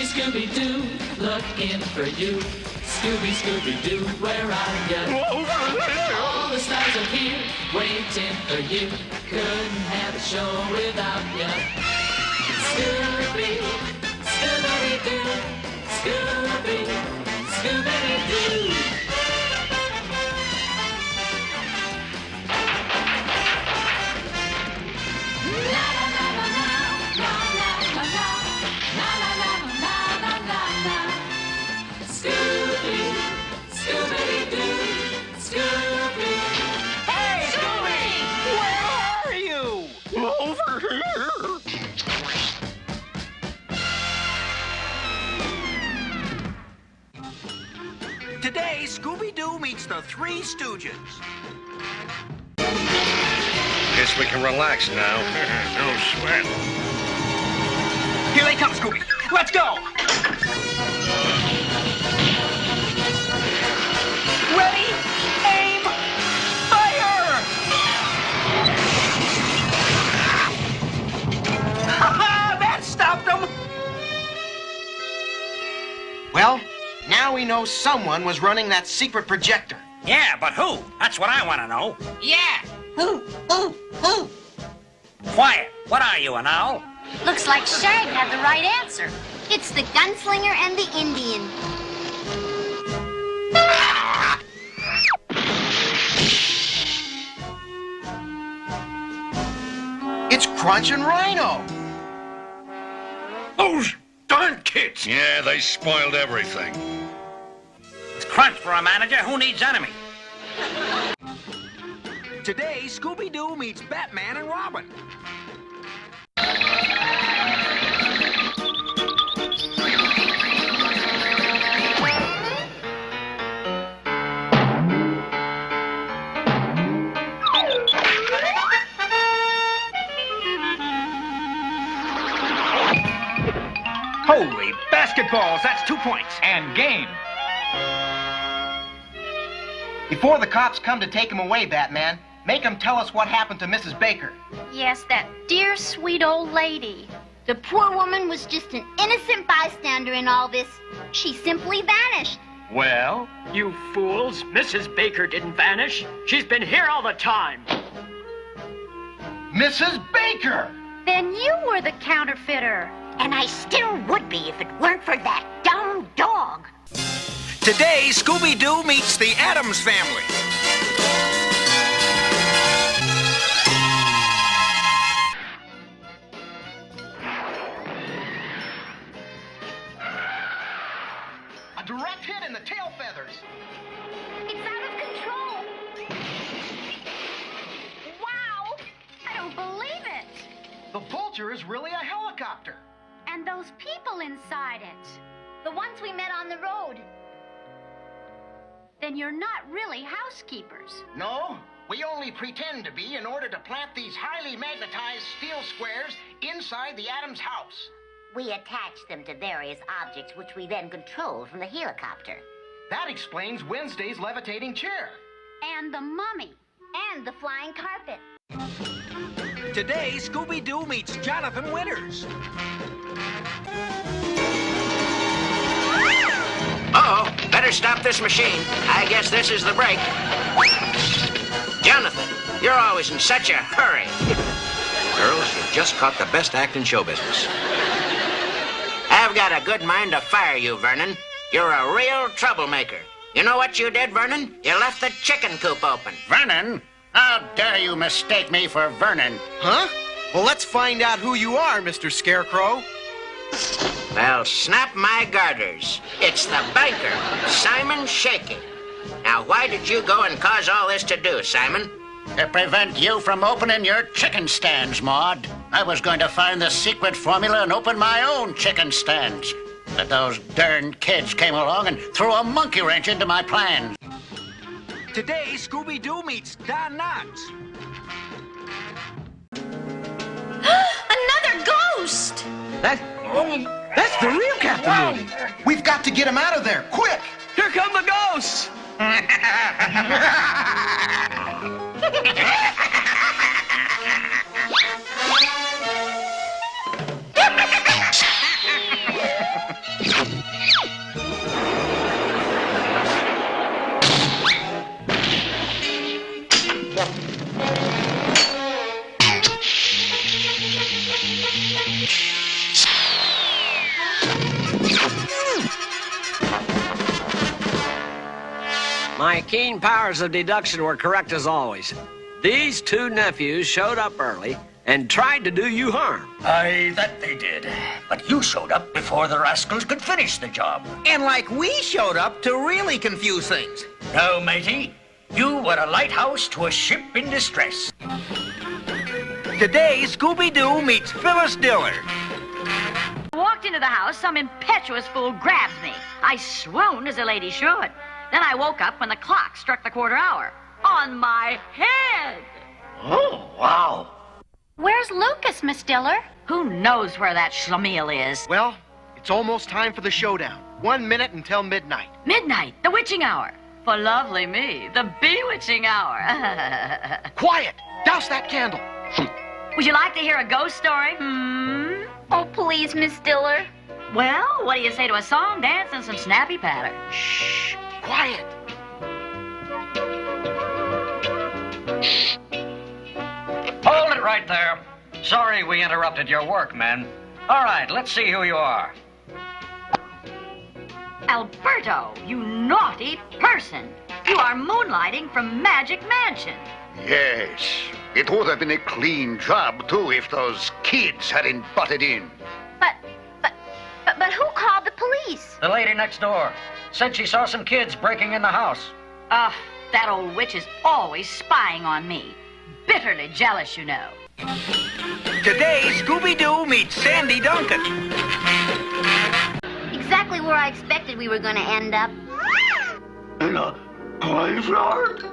Scooby-Doo, looking for you. Scooby-Doo, where are you? All the stars are here, waiting for you. Couldn't have a show without you. Scooby, Scooby-Doo, Scooby, Scooby-Doo. Today, Scooby-Doo meets the Three Stooges. Guess we can relax now. No sweat. Here they come, Scooby. Let's go! Ready, aim, fire! Ha-ha! That stopped them! Well, now we know someone was running that secret projector. Yeah, but who? That's what I want to know. Yeah. Who? Quiet. What are you, an owl? Looks like Shag had the right answer. It's the gunslinger and the Indian. It's Crunch and Rhino. Those darn kids. Yeah, they spoiled everything. It's Crunch for a manager. Who needs enemy? Today, Scooby-Doo meets Batman and Robin. Holy basketballs, that's 2 points. And game. Before the cops come to take him away, Batman, make him tell us what happened to Mrs. Baker. Yes, that dear, sweet old lady. The poor woman was just an innocent bystander in all this. She simply vanished. Well, you fools, Mrs. Baker didn't vanish. She's been here all the time. Mrs. Baker! Then you were the counterfeiter. And I still would be if it weren't for that dumb dog. Today, Scooby-Doo meets the Addams Family. A direct hit in the tail feathers. It's out of control. Wow! I don't believe it. The Vulture is really a helicopter. And those people inside it. The ones we met on the road. Then you're not really housekeepers. No, we only pretend to be in order to plant these highly magnetized steel squares inside the Addams house. We attach them to various objects which we then control from the helicopter. That explains Wednesday's levitating chair. And the mummy. And the flying carpet. Today, Scooby-Doo meets Jonathan Winters. Uh-oh. Better stop this machine. I guess this is the break. Jonathan, you're always in such a hurry. Girls, you've just caught the best act in show business. I've got a good mind to fire you, Vernon. You're a real troublemaker. You know what you did, Vernon? You left the chicken coop open. Vernon? How dare you mistake me for Vernon? Huh? Well, let's find out who you are, Mr. Scarecrow. Well, snap my garters. It's the banker, Simon Shaky. Now, why did you go and cause all this to do, Simon? To prevent you from opening your chicken stands, Maude. I was going to find the secret formula and open my own chicken stands. But those darned kids came along and threw a monkey wrench into my plans. Today, Scooby-Doo meets Don Knotts. Another ghost! That's the real Captain Moody. We've got to get him out of there, quick! Here come the ghosts! My keen powers of deduction were correct as always. These two nephews showed up early and tried to do you harm. Aye, that they did. But you showed up before the rascals could finish the job. And like we showed up to really confuse things. No, matey. You were a lighthouse to a ship in distress. Today, Scooby-Doo meets Phyllis Diller. Walked into the house, some impetuous fool grabs me. I swooned as a lady should. Then I woke up when the clock struck the quarter hour. On my head! Oh, wow. Where's Lucas, Miss Diller? Who knows where that schlemiel is? Well, it's almost time for the showdown. 1 minute until midnight. Midnight, the witching hour. For lovely me, the bewitching hour. Quiet! Douse that candle. Would you like to hear a ghost story? Oh, please, Miss Diller. Well, what do you say to a song, dance, and some snappy patter? Shh! Quiet! Hold it right there. Sorry we interrupted your work, men. All right, let's see who you are. Alberto, you naughty person. You are moonlighting from Magic Mansion. Yes. It would have been a clean job, too, if those kids hadn't butted in. But who called the police? The lady next door said she saw some kids breaking in the house. That old witch is always spying on me. Bitterly jealous, you know. Today, Scooby-Doo meets Sandy Duncan. Exactly where I expected we were going to end up. In a graveyard?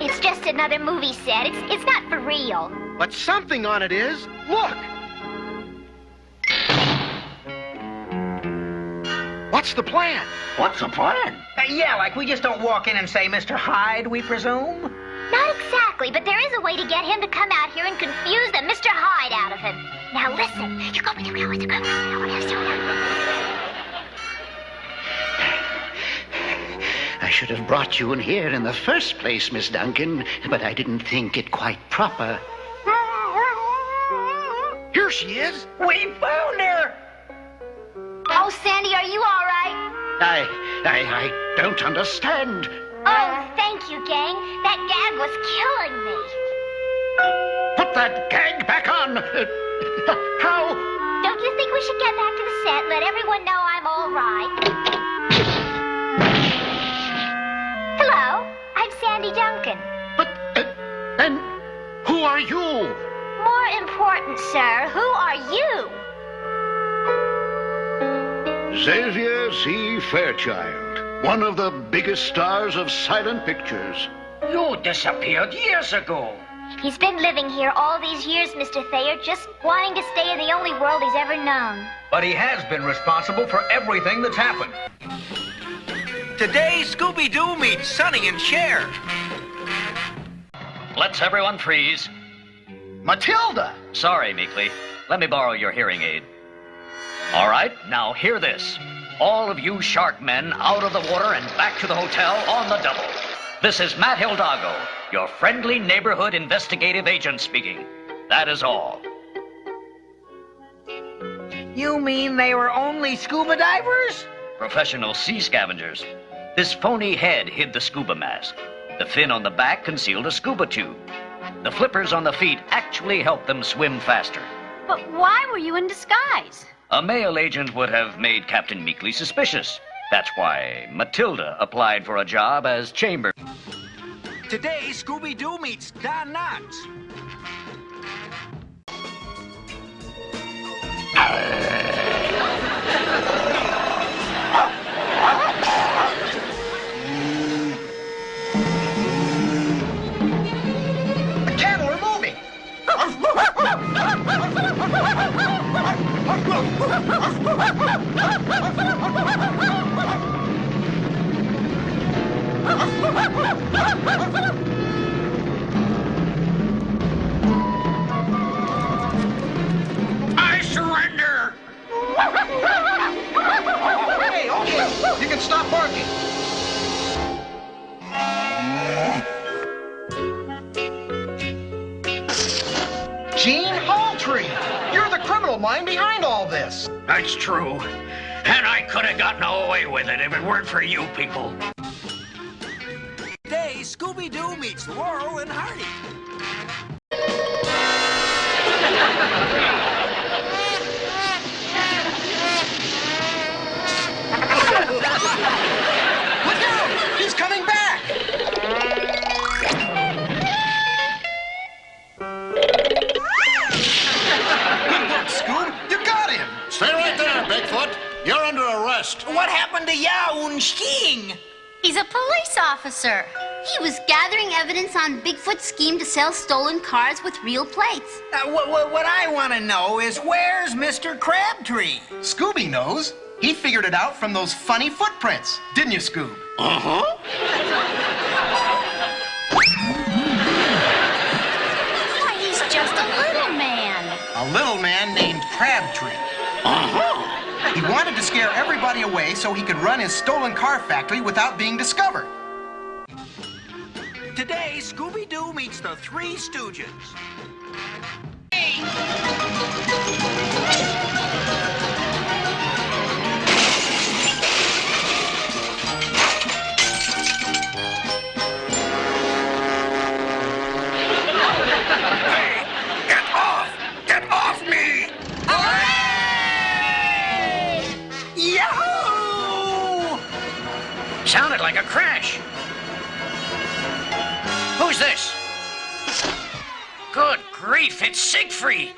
It's just another movie set. It's not for real. But something on it is. Look! What's the plan? What's the plan? Yeah, like we just don't walk in and say, Mr. Hyde, we presume? Not exactly, but there is a way to get him to come out here and confuse the Mr. Hyde out of him. Now listen. You go with the girl, I should have brought you in here in the first place, Miss Duncan, but I didn't think it quite proper. Here she is. We found her! Oh, Sandy, are you all right? I don't understand. Oh, thank you, gang. That gag was killing me. Put that gag back on. How? Don't you think we should get back to the set, let everyone know I'm all right? Hello, I'm Sandy Duncan. But, then, who are you? More important, sir, who are you? Xavier C. Fairchild, one of the biggest stars of silent pictures. You disappeared years ago. He's been living here all these years, Mr. Thayer, just wanting to stay in the only world he's ever known. But he has been responsible for everything that's happened. Today, Scooby-Doo meets Sonny and Cher. Let's everyone freeze. Matilda! Sorry, Meekly. Let me borrow your hearing aid. All right, now hear this. All of you shark men out of the water and back to the hotel on the double. This is Matt Hildago, your friendly neighborhood investigative agent speaking. That is all. You mean they were only scuba divers? Professional sea scavengers. This phony head hid the scuba mask. The fin on the back concealed a scuba tube. The flippers on the feet actually helped them swim faster. But why were you in disguise? A male agent would have made Captain Meekly suspicious. That's why Matilda applied for a job as chamber. Today, Scooby-Doo meets Don Knott. The cattle are moving! I surrender! Okay, you can stop barking. Gene Halltree, you're the criminal mind behind all this. That's true. And I could have gotten away with it if it weren't for you people. Scooby-Doo meets Laurel and Hardy. Look out! He's coming back! Good work, Scoob. You got him! Stay right there, Bigfoot. You're under arrest. What happened to Yaun skiing? He's a police officer. He was gathering evidence on Bigfoot's scheme to sell stolen cars with real plates. What I want to know is where's Mr. Crabtree? Scooby knows. He figured it out from those funny footprints. Didn't you, Scoob? Uh-huh. Why, he's just a little man. A little man named Crabtree. Uh-huh. He wanted to scare everybody away so he could run his stolen car factory without being discovered. Today, Scooby-Doo meets the Three Stooges. Hey, get off! Get off me! Yahoo! Sounded like a crash. Who's this? Good grief, it's Siegfried.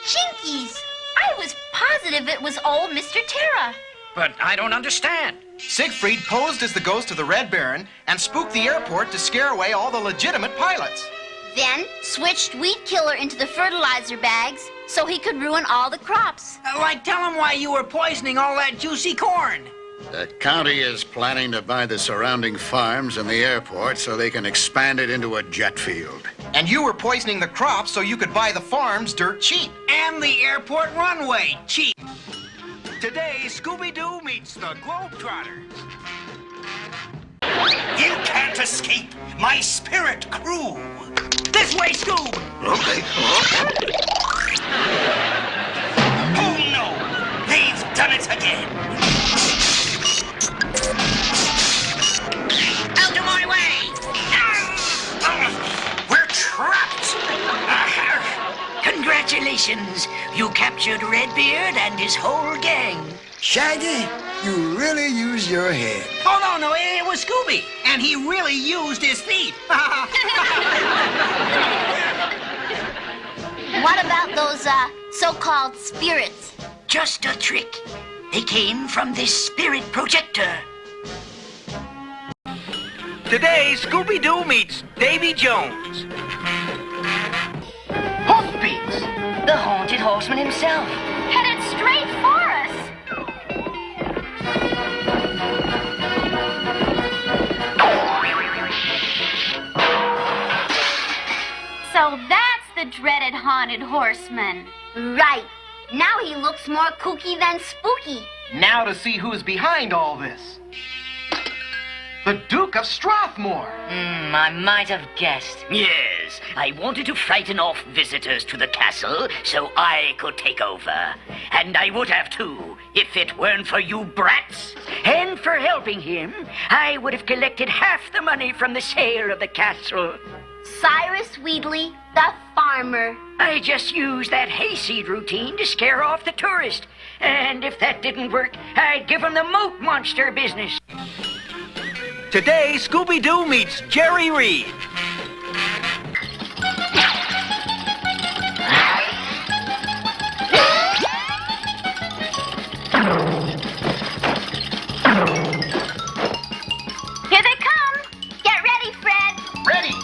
Jinkies! I was positive it was old Mr. Terra. But I don't understand. Siegfried posed as the ghost of the Red Baron and spooked the airport to scare away all the legitimate pilots. Then switched Weed Killer into the fertilizer bags so he could ruin all the crops. Tell him why you were poisoning all that juicy corn. The county is planning to buy the surrounding farms and the airport so they can expand it into a jet field. And you were poisoning the crops so you could buy the farms dirt cheap. And the airport runway cheap. Today, Scooby-Doo meets the Globetrotters. You can't escape my spirit crew. This way, Scoob! Okay. Oh no! They've done it again! Out of my way! We're trapped! Congratulations! You captured Redbeard and his whole gang. Shaggy, you really use your head. Oh, no, it was Scooby. And he really used his feet. What about those, so-called spirits? Just a trick. They came from this spirit projector. Today, Scooby-Doo meets Davey Jones. Hoofbeats! The haunted horseman himself. Headed straight for us. So that's the dreaded haunted horseman. Right. Now he looks more kooky than spooky. Now to see who's behind all this. The Duke of Strathmore. I might have guessed. Yes, I wanted to frighten off visitors to the castle so I could take over. And I would have too, if it weren't for you brats. And for helping him, I would have collected half the money from the sale of the castle. Cyrus Wheatley, the farmer. I just used that hayseed routine to scare off the tourist. And if that didn't work, I'd give him the moat monster business. Today, Scooby-Doo meets Jerry Reed. Here they come. Get ready, Fred. Ready.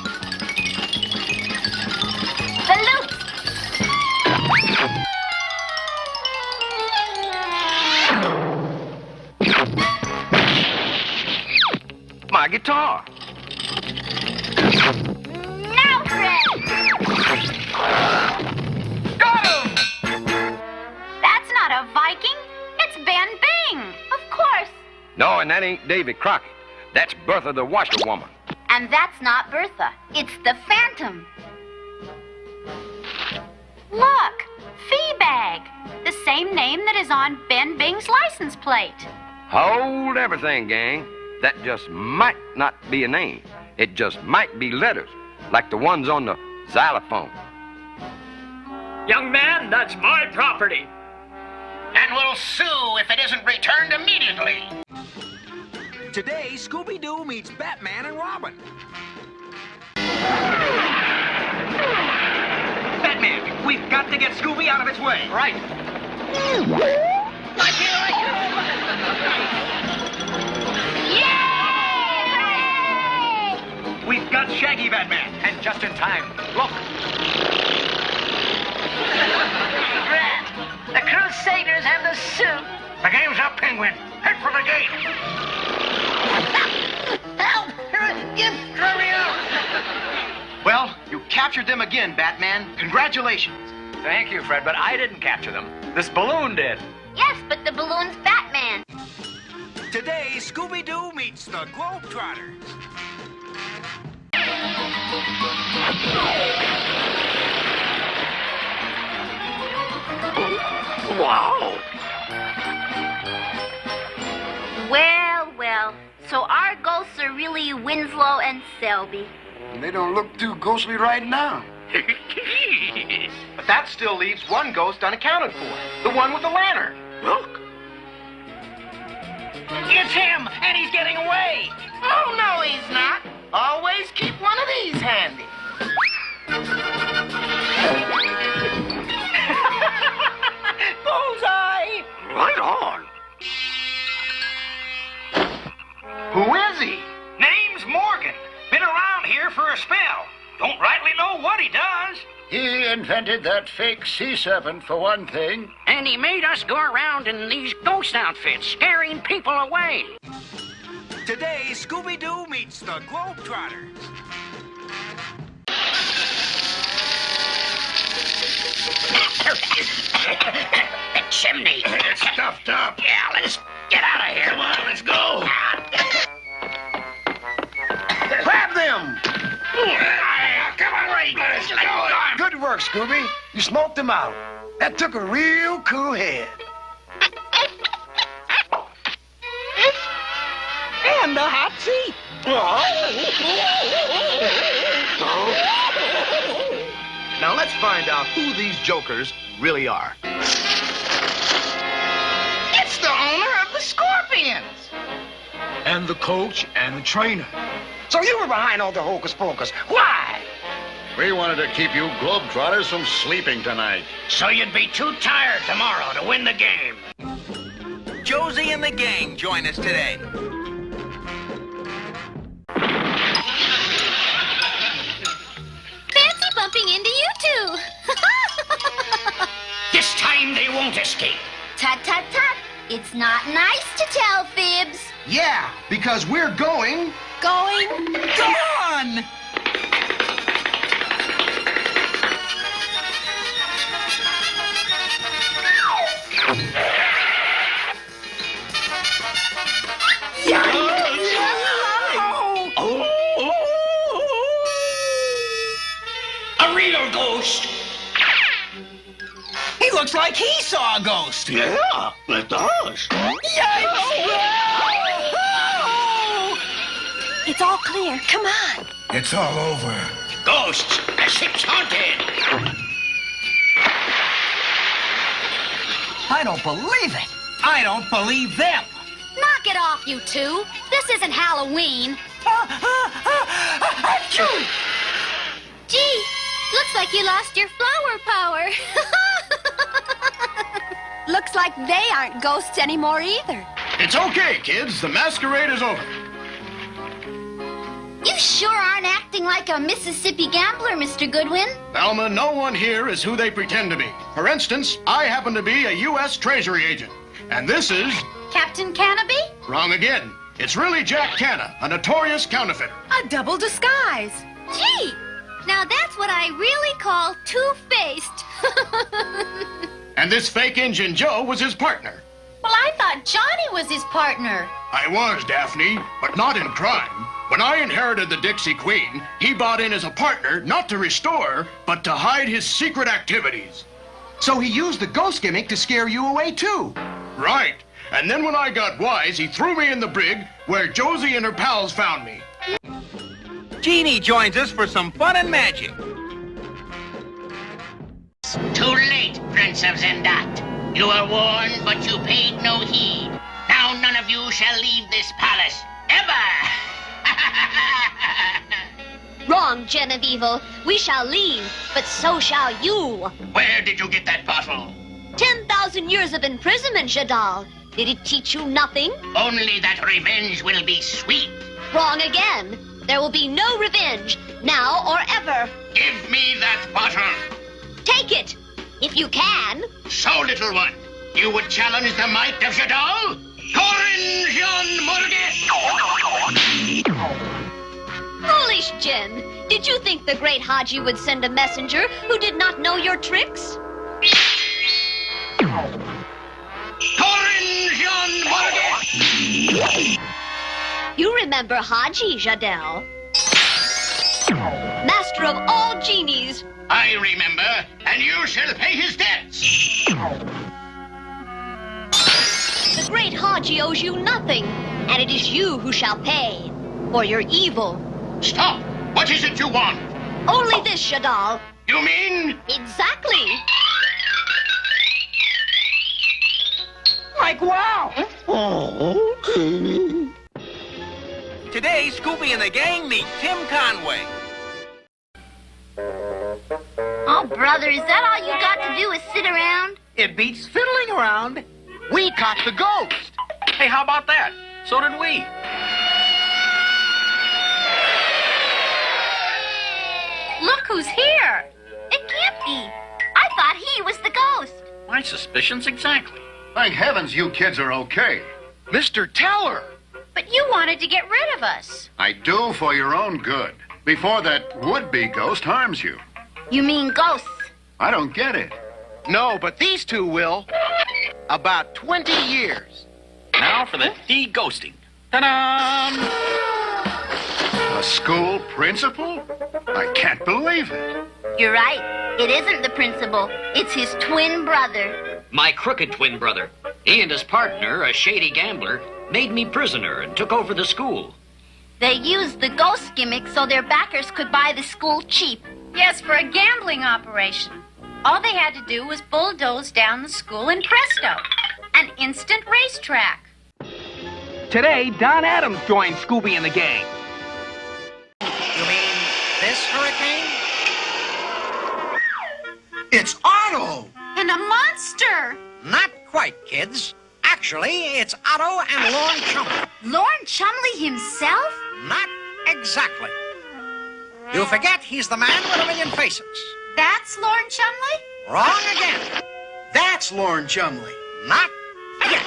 The loops. My guitar. Now, Fred. Got him! That's not a Viking. It's Ben Bing. Of course. No, and that ain't Davy Crockett. That's Bertha the washerwoman. And that's not Bertha. It's the Phantom. Look, Feebag. The same name that is on Ben Bing's license plate. Hold everything, gang. That just might not be a name. It just might be letters, like the ones on the xylophone. Young man, that's my property. And we'll sue if it isn't returned immediately. Today, Scooby-Doo meets Batman and Robin. Batman, we've got to get Scooby out of its way. Right. Yay! We've got Shaggy Batman, and just in time. Look. The Crusaders have the suit. The game's up, Penguin. Head for the gate. Help! Get out! Well, you captured them again, Batman. Congratulations. Thank you, Fred, but I didn't capture them. This balloon did. Yes, but the balloon's Batman. Today, Scooby-Doo meets the Globetrotters. Wow. Well, well. So our ghosts are really Winslow and Selby. They don't look too ghostly right now. But that still leaves one ghost unaccounted for. The one with the lantern. Look. It's him, and he's getting away. Oh, no, he's not. Always keep one of these handy. Bullseye! Right on. Who is he? Name's Morgan. Been around here for a spell. Don't rightly know what he does. He invented that fake sea serpent, for one thing. And he made us go around in these ghost outfits, scaring people away. Today, Scooby-Doo meets the Globetrotters. The chimney. It's stuffed up. Yeah, let's get out of here. Come on, let's go. Grab them! Come on, Ray. Let's go. Good work, Scooby. You smoked them out. That took a real cool head. And a hot seat. Now let's find out who these jokers really are. It's the owner of the Scorpions. And the coach and the trainer. So you were behind all the hocus pocus. Why? We wanted to keep you Globetrotters from sleeping tonight. So you'd be too tired tomorrow to win the game. Josie and the gang join us today. Fancy bumping into you two. This time they won't escape. Tut, tut, tut. It's not nice to tell fibs. Yeah, because we're going... Gone! A real ghost. He looks like he saw a ghost. Yeah, it does. It's all clear. Come on. It's all over. Ghosts. The ship's haunted. I don't believe it. I don't believe them. Knock it off, you two. This isn't Halloween. Gee, looks like you lost your flower power. Looks like they aren't ghosts anymore either. It's okay, kids. The masquerade is over. You sure aren't acting like a Mississippi gambler, Mr. Goodwin. Alma, no one here is who they pretend to be. For instance, I happen to be a U.S. Treasury agent. And this is... Captain Canopy? Wrong again. It's really Jack Canna, a notorious counterfeiter. A double disguise. Gee, now that's what I really call two-faced. And this fake Injun Joe was his partner. Well, I thought Johnny was his partner. I was, Daphne, but not in crime. When I inherited the Dixie Queen, he bought in as a partner, not to restore, but to hide his secret activities. So he used the ghost gimmick to scare you away, too. Right. And then when I got wise, he threw me in the brig where Josie and her pals found me. Jeannie joins us for some fun and magic. Too late, Prince of Zendat. You were warned, but you paid no heed. Now none of you shall leave this palace, ever! Wrong, Gen of Evil. We shall leave, but so shall you. Where did you get that bottle? 10,000 years of imprisonment, Jekyll. Did it teach you nothing? Only that revenge will be sweet. Wrong again. There will be no revenge, now or ever. Give me that bottle. Take it, if you can. So, little one, you would challenge the might of Jekyll? Foolish Jin. Did you think the great Haji would send a messenger who did not know your tricks? You remember Haji, Jadel. Master of all genies. I remember, and you shall pay his debts. The great Haji owes you nothing, and it is you who shall pay for your evil. Stop! What is it you want? Only this, Jadal. You mean? Exactly. Like wow! Oh, okay. Today, Scooby and the gang meet Tim Conway. Oh, brother, is that all you got to do is sit around? It beats fiddling around. We caught the ghost. Hey, how about that? So did we. Look who's here. It can't be. I thought he was the ghost. My suspicions exactly. Thank heavens you kids are okay. Mr. Teller. But you wanted to get rid of us. I do for your own good. Before that would-be ghost harms you. You mean ghosts? I don't get it. No, but these two will. About 20 years. Now for the de-ghosting. Ta-da! A school principal? I can't believe it. You're right. It isn't the principal. It's his twin brother. My crooked twin brother. He and his partner, a shady gambler, made me prisoner and took over the school. They used the ghost gimmick so their backers could buy the school cheap. Yes, for a gambling operation. All they had to do was bulldoze down the school and presto, an instant racetrack. Today, Don Adams joins Scooby and the gang. You mean this hurricane? It's Otto! And a monster! Not quite, kids. Actually, it's Otto and Lorne Chumley. Lorne Chumley himself? Not exactly. You forget he's the man with a million faces. That's Lorne Chumley? Wrong again. That's Lauren Chumley. Not again.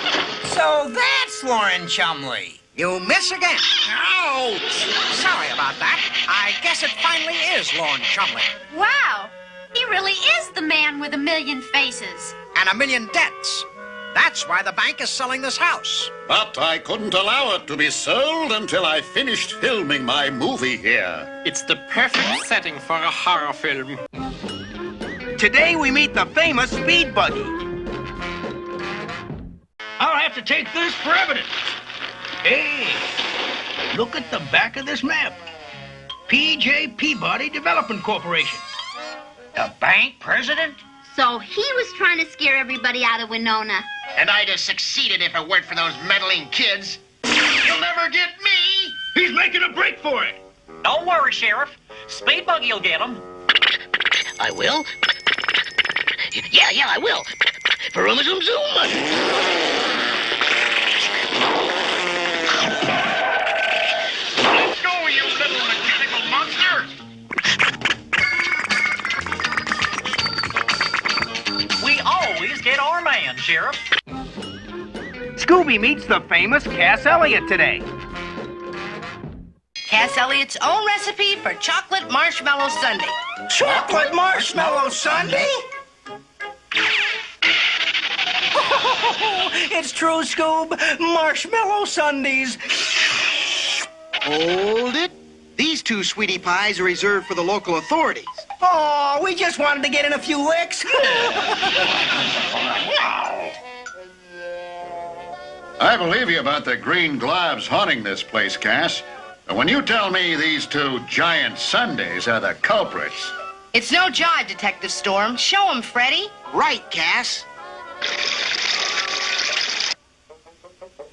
So that's Lauren Chumley. You miss again. Ouch! Sorry about that. I guess it finally is Lorne Chumley. Wow! He really is the man with a million faces. And a million debts. That's why the bank is selling this house. But I couldn't allow it to be sold until I finished filming my movie here. It's the perfect setting for a horror film. Today we meet the famous speed buggy. I'll have to take this for evidence. Hey, look at the back of this map. P.J. Peabody Development Corporation. The bank president? So he was trying to scare everybody out of Winona. And I'd have succeeded if it weren't for those meddling kids. You'll never get me! He's making a break for it. Don't worry, Sheriff. Speed Buggy will get him. I will? Yeah, I will. Vroom zoom zoom. Let's go, you little mechanical monster! We always get our man, Sheriff. Scooby meets the famous Cass Elliot today. Cass Elliott's own recipe for chocolate marshmallow sundae. Chocolate marshmallow sundae? It's true, Scoob. Marshmallow sundaes. Hold it. These two sweetie pies are reserved for the local authorities. Oh, we just wanted to get in a few licks. I believe you about the green globs haunting this place, Cass. When you tell me these two giant sundaes are the culprits... It's no jive, Detective Storm. Show him, Freddy. Right, Cass.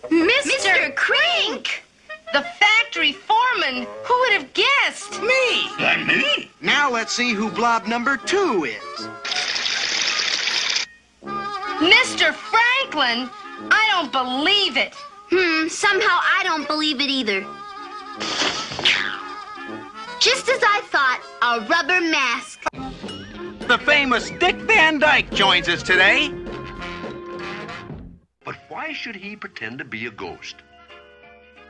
Mr. Crink! The factory foreman. Who would have guessed? Me. And me? Now let's see who blob number 2 is. Mr. Franklin? I don't believe it. Somehow I don't believe it either. Just as I thought, a rubber mask. The famous Dick Van Dyke joins us today. But why should he pretend to be a ghost?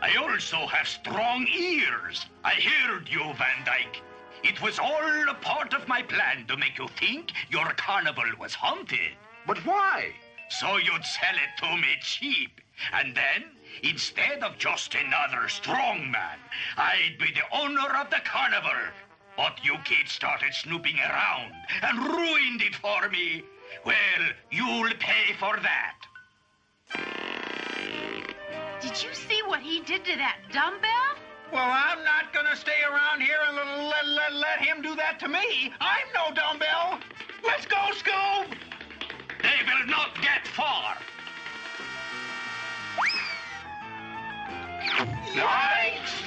I also have strong ears. I heard you, Van Dyke. It was all a part of my plan to make you think your carnival was haunted. But why? So you'd sell it to me cheap. And then, instead of just another strong man, I'd be the owner of the carnival. But you kids started snooping around and ruined it for me. Well, you'll pay for that. Did you see what he did to that dumbbell? Well, I'm not gonna stay around here and let him do that to me. I'm no dumbbell. Let's go, Scoob! They will not get far. Yikes!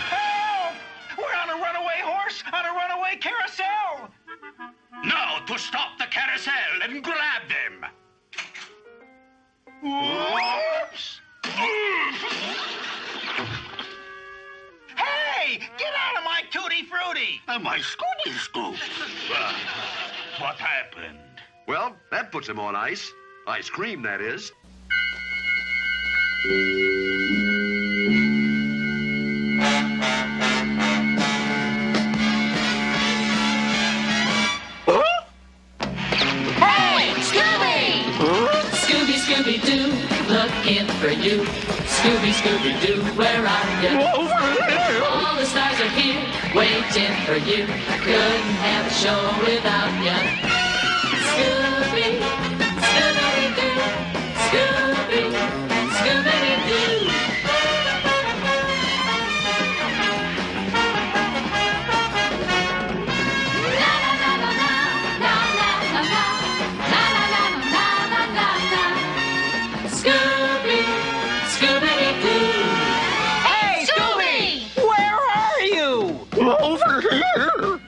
Help! We're on a runaway horse on a runaway carousel! Now to stop the carousel and grab them. Whoops! Hey! Get out of my tutti frutti! My Scooby-Doo. What happened? Well, that puts him on ice. Ice cream, that is. Hey, Scooby! Scooby-Doo, looking for you. Scooby-Doo, where are you? Over here! All the stars are here, waiting for you. Couldn't have a show without you. Scooby, Scooby-Doo, Scooby, Scooby-Doo. Scooby, Scooby-Doo. Hey, Scooby! Where are you? Over here!